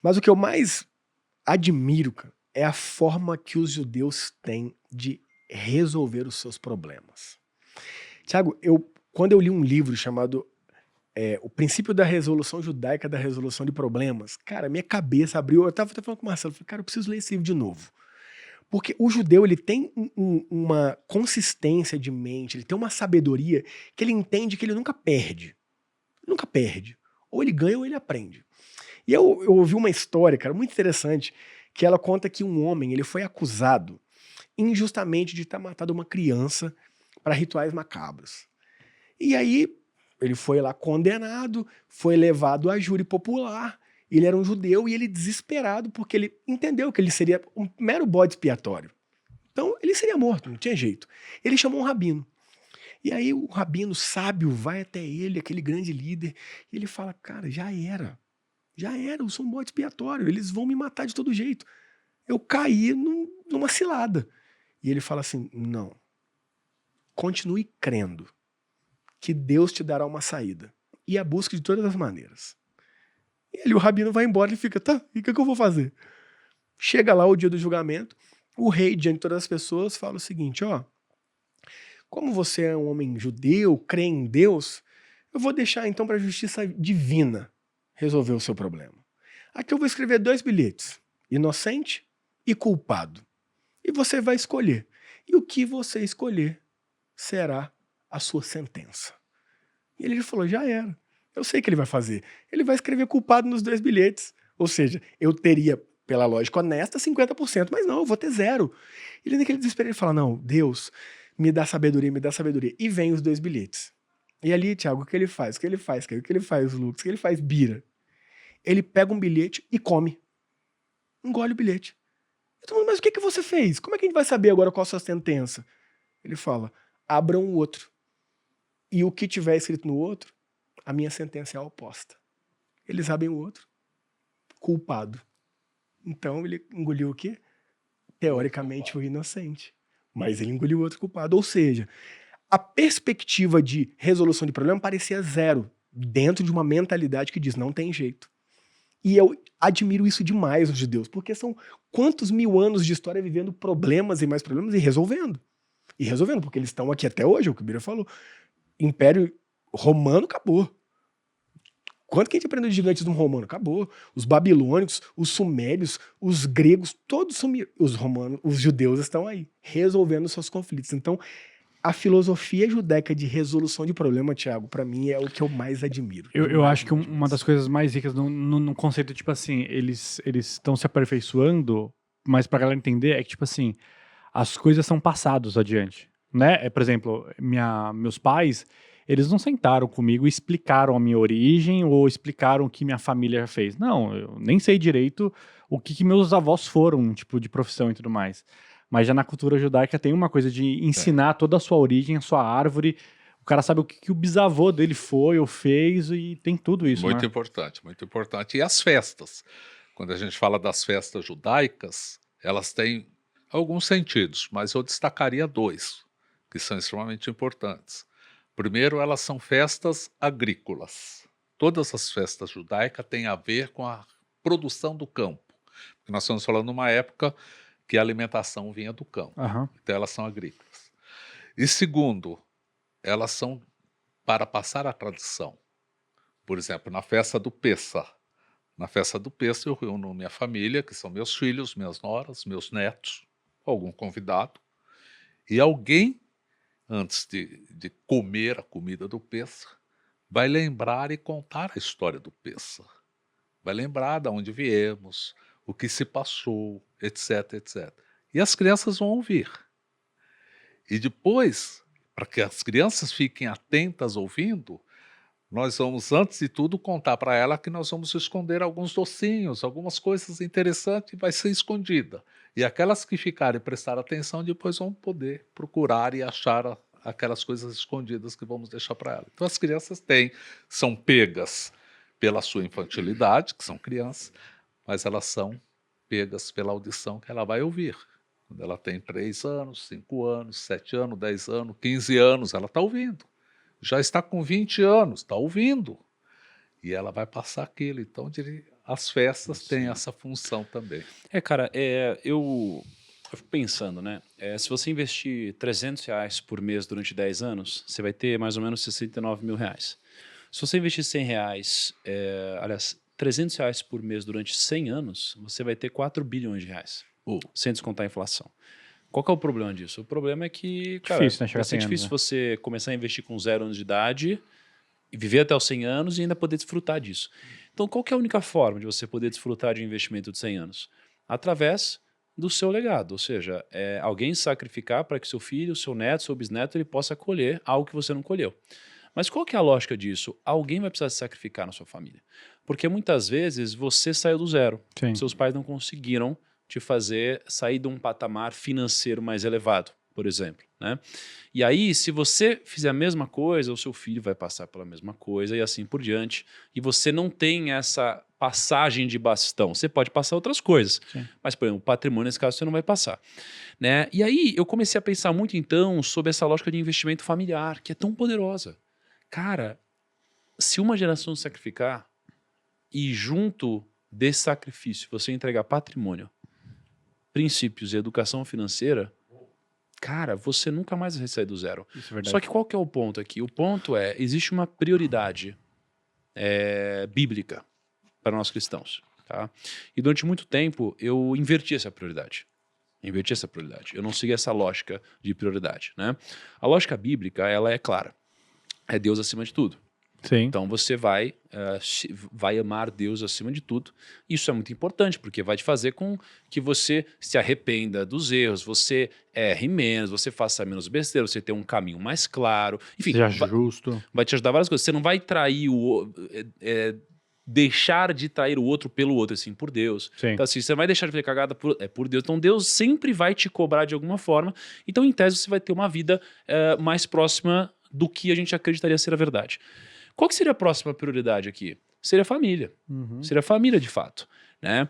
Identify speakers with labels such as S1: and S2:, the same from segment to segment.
S1: Mas o que eu mais admiro, cara, é a forma que os judeus têm de resolver os seus problemas. Tiago, quando eu li um livro chamado O Princípio da Resolução Judaica da Resolução de Problemas, cara, minha cabeça abriu. Eu tava até falando com o Marcelo, falei, cara, eu preciso ler esse livro de novo. Porque o judeu, ele tem uma consistência de mente, ele tem uma sabedoria que ele entende que ele nunca perde. Nunca perde. Ou ele ganha ou ele aprende. E eu ouvi uma história, cara, muito interessante, que ela conta que um homem, ele foi acusado injustamente de ter matado uma criança para rituais macabros. E aí ele foi lá condenado, foi levado a júri popular. Ele era um judeu e ele desesperado porque ele entendeu que ele seria um mero bode expiatório. Então ele seria morto, não tinha jeito. Ele chamou um rabino. E aí o rabino sábio vai até ele, aquele grande líder, e ele fala: "Cara, já era. Já era, eu sou um bode expiatório, eles vão me matar de todo jeito. Eu caí numa cilada." E ele fala assim: "Não. Continue crendo que Deus te dará uma saída. E a busque de todas as maneiras." E ali o rabino vai embora e fica: "Tá, e o que eu vou fazer?" Chega lá o dia do julgamento, o rei, diante de todas as pessoas, fala o seguinte: "Ó, como você é um homem judeu, crê em Deus, eu vou deixar então para a justiça divina resolver o seu problema. Aqui eu vou escrever 2 bilhetes, inocente e culpado. E você vai escolher. E o que você escolher será a sua sentença." E ele falou: "Já era. Eu sei o que ele vai fazer. Ele vai escrever culpado nos 2 bilhetes. Ou seja, eu teria, pela lógica honesta, 50%, mas não, eu vou ter zero." Ele naquele desespero, ele fala: "Não, Deus, me dá sabedoria, me dá sabedoria." E vem os 2 bilhetes. E ali, Thiago, o que ele faz? O que ele faz, Caio? O que ele faz, Lucas? O que ele faz, Bira? Ele pega um bilhete e come. Engole o bilhete. Eu tô falando: "Mas o que você fez? Como é que a gente vai saber agora qual a sua sentença?" Ele fala: "Abram o outro. E o que tiver escrito no outro, a minha sentença é a oposta." Eles abrem o outro, culpado. Então ele engoliu o quê?
S2: O outro
S1: Teoricamente o
S2: culpado.
S1: inocente. Mas ele engoliu o outro culpado. Ou seja, a perspectiva de resolução de problema parecia zero, dentro de uma mentalidade que diz: não tem jeito. E eu admiro isso demais nos judeus, porque são quantos mil anos de história vivendo problemas e mais problemas e resolvendo. E resolvendo, porque eles estão aqui até hoje, é o que o Bira falou. Império Romano acabou. Quanto que a gente aprendeu de gigantismo romano? Acabou. Os babilônicos, os sumérios, os gregos, todos sumiram. Os romanos, os judeus estão aí, resolvendo seus conflitos. Então, a filosofia judaica de resolução de problema, Thiago, pra mim é o que eu mais admiro.
S3: Eu
S1: Demais,
S3: acho que
S1: demais,
S3: uma das
S1: demais.
S3: coisas mais ricas no conceito, tipo assim, eles estão se aperfeiçoando, mas pra galera entender é que, tipo assim, as coisas são passadas adiante, né? Por exemplo, meus pais, eles não sentaram comigo e explicaram a minha origem ou explicaram o que minha família fez. Não, eu nem sei direito o que meus avós foram, tipo, de profissão e tudo mais. Mas já na cultura judaica tem uma coisa de
S2: Tem.
S3: ensinar toda a sua origem, a sua árvore. O cara sabe o que o bisavô dele foi ou fez e tem tudo isso,
S2: Muito
S3: né?
S2: importante, muito importante. E as festas? Quando a gente fala das festas judaicas, elas têm alguns sentidos, mas eu destacaria dois, que são extremamente importantes. Primeiro, elas são festas agrícolas. Todas as festas judaicas têm a ver com a produção do campo. Porque nós estamos falando de uma época que a alimentação vinha do campo.
S3: Aham.
S2: Então, elas são agrícolas. E segundo, elas são para passar a tradição. Por exemplo, na festa do Pêssar. Na festa do Pêssar eu reúno minha família, que são meus filhos, minhas noras, meus netos, algum convidado, e alguém, antes de comer a comida do Pêssar, vai lembrar e contar a história do Pêssar. Vai lembrar de onde viemos, o que se passou, etc, etc. E as crianças vão ouvir. E depois, para que as crianças fiquem atentas ouvindo, nós vamos, antes de tudo, contar para ela que nós vamos esconder alguns docinhos, algumas coisas interessantes, e vai ser escondida. E aquelas que ficarem e prestar atenção, depois vão poder procurar e achar aquelas coisas escondidas que vamos deixar para ela. Então as crianças são pegas pela sua infantilidade, que são crianças, mas elas são pegas pela audição que ela vai ouvir. Quando ela tem 3 anos, 5 anos, 7 anos, 10 anos, 15 anos, ela está ouvindo. Já está com 20 anos, está ouvindo. E ela vai passar aquilo. Então, As festas têm essa função também.
S4: Cara, eu fico pensando, né? Se você investir R$ 300 por mês durante 10 anos, você vai ter mais ou menos R$ 69 mil. Se você investir R$ 100, aliás, R$ 300 por mês durante 100 anos, você vai ter R$ 4 bilhões, sem descontar a inflação. Qual que é o problema disso? O problema é que, cara,
S3: Difícil, né, chegar
S4: vai
S3: a
S4: ser
S3: 100 anos,
S4: difícil
S3: né?
S4: você começar a investir com 0 anos de idade e viver até os 100 anos e ainda poder desfrutar disso. Então, qual que é a única forma de você poder desfrutar de um investimento de 100 anos? Através do seu legado, ou seja, alguém sacrificar para que seu filho, seu neto, seu bisneto, ele possa colher algo que você não colheu. Mas qual que é a lógica disso? Alguém vai precisar se sacrificar na sua família. Porque muitas vezes você saiu do zero.
S3: Sim.
S4: Seus pais não conseguiram te fazer sair de um patamar financeiro mais elevado, por exemplo, né? E aí, se você fizer a mesma coisa, o seu filho vai passar pela mesma coisa e assim por diante. E você não tem essa passagem de bastão. Você pode passar outras coisas,
S3: Sim.
S4: mas, por exemplo, o patrimônio, nesse caso, você não vai passar, né? E aí, eu comecei a pensar muito, então, sobre essa lógica de investimento familiar, que é tão poderosa. Cara, se uma geração se sacrificar e junto desse sacrifício você entregar patrimônio, princípios e educação financeira, cara, você nunca mais vai sair do zero.
S3: Isso é verdade.
S4: Só que qual que é o ponto aqui? O ponto existe uma prioridade bíblica para nós cristãos, tá? E durante muito tempo eu inverti essa prioridade. Eu não segui essa lógica de prioridade, né? A lógica bíblica, ela é clara. É Deus acima de tudo.
S3: Sim.
S4: Então você vai amar Deus acima de tudo. Isso é muito importante, porque vai te fazer com que você se arrependa dos erros, você erre menos, você faça menos besteira, você tenha um caminho mais claro. Enfim,
S3: Seja justo.
S4: vai te ajudar várias coisas. Você não vai trair deixar de trair o outro pelo outro, assim, por Deus.
S3: Sim.
S4: Então, assim, você vai deixar de fazer cagada por Deus. Então, Deus sempre vai te cobrar de alguma forma. Então, em tese, você vai ter uma vida mais próxima do que a gente acreditaria ser a verdade. Qual que seria a próxima prioridade aqui? Seria a família.
S3: Uhum.
S4: Seria a família, de fato, né?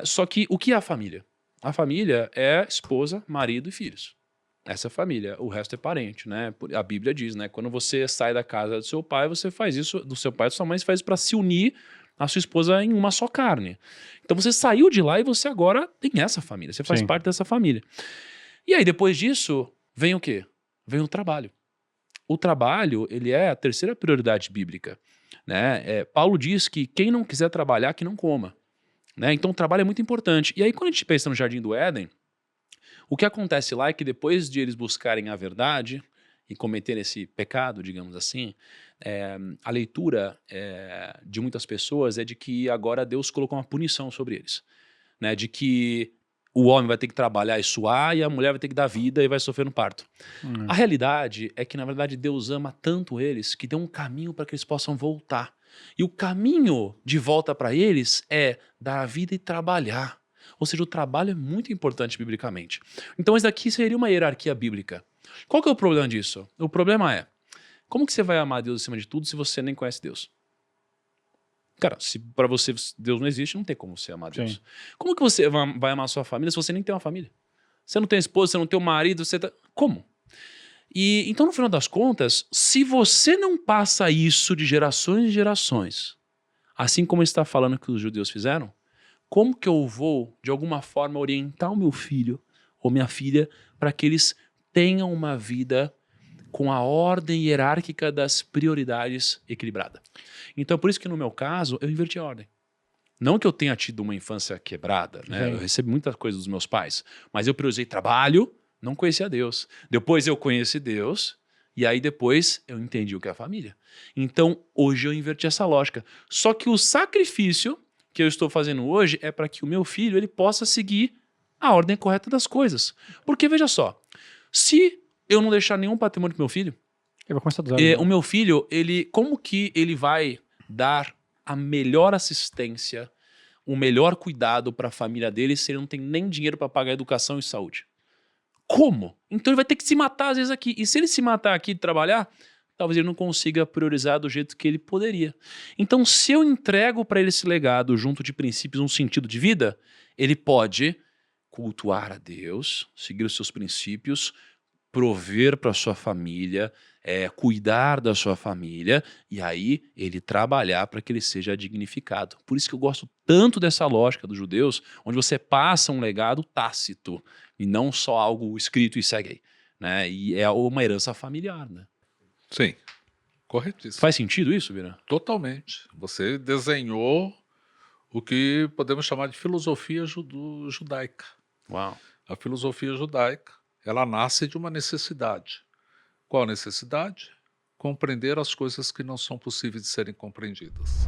S4: Só que o que é a família? A família é esposa, marido e filhos. Essa é a família. O resto é parente, né? A Bíblia diz, né? Quando você sai da casa do seu pai, você faz isso, do seu pai e da sua mãe, você faz isso para se unir a sua esposa em uma só carne. Então você saiu de lá e você agora tem essa família. Você faz
S3: Sim.
S4: parte dessa família. E aí, depois disso, vem o quê? Vem o trabalho. O trabalho, ele é a terceira prioridade bíblica, né? Paulo diz que quem não quiser trabalhar, que não coma, né? Então o trabalho é muito importante. E aí quando a gente pensa no Jardim do Éden, o que acontece lá é que depois de eles buscarem a verdade e cometerem esse pecado, digamos assim, a leitura de muitas pessoas é de que agora Deus colocou uma punição sobre eles, né? De que o homem vai ter que trabalhar e suar e a mulher vai ter que dar vida e vai sofrer no parto. A realidade é que, na verdade, Deus ama tanto eles que deu um caminho para que eles possam voltar. E o caminho de volta para eles é dar a vida e trabalhar. Ou seja, o trabalho é muito importante biblicamente. Então, isso daqui seria uma hierarquia bíblica. Qual que é o problema disso? O problema é, como que você vai amar Deus acima de tudo se você nem conhece Deus? Cara, se para você Deus não existe, não tem como você amar Deus.
S3: Sim.
S4: Como que você vai amar a sua família se você nem tem uma família? Você não tem esposa, você não tem um marido, você tá... Como? E então, no final das contas, se você não passa isso de gerações em gerações, assim como está falando que os judeus fizeram, como que eu vou, de alguma forma, orientar o meu filho ou minha filha para que eles tenham uma vida com a ordem hierárquica das prioridades equilibrada? Então, por isso que no meu caso, eu inverti a ordem. Não que eu tenha tido uma infância quebrada, né?
S3: Sim.
S4: Eu recebi muita coisa dos meus pais, mas eu priorizei trabalho, não conhecia Deus. Depois eu conheci Deus, e aí depois eu entendi o que é a família. Então, hoje eu inverti essa lógica. Só que o sacrifício que eu estou fazendo hoje é para que o meu filho ele possa seguir a ordem correta das coisas. Porque, veja só, se eu não deixar nenhum patrimônio pro meu filho,
S3: Ele vai começar do zero.
S4: o meu filho, como que ele vai dar a melhor assistência, o melhor cuidado para a família dele se ele não tem nem dinheiro para pagar educação e saúde? Como? Então ele vai ter que se matar às vezes aqui. E se ele se matar aqui e trabalhar, talvez ele não consiga priorizar do jeito que ele poderia. Então, se eu entrego para ele esse legado junto de princípios, um sentido de vida, ele pode cultuar a Deus, seguir os seus princípios, prover para sua família, cuidar da sua família, e aí ele trabalhar para que ele seja dignificado. Por isso que eu gosto tanto dessa lógica dos judeus, onde você passa um legado tácito, e não só algo escrito e segue aí. Né? E é uma herança familiar. Né?
S2: Sim, corretíssimo.
S4: Faz sentido isso, Bira?
S2: Totalmente. Você desenhou o que podemos chamar de filosofia judaica.
S4: Uau.
S2: A filosofia judaica, ela nasce de uma necessidade. Qual a necessidade? Compreender as coisas que não são possíveis de serem compreendidas.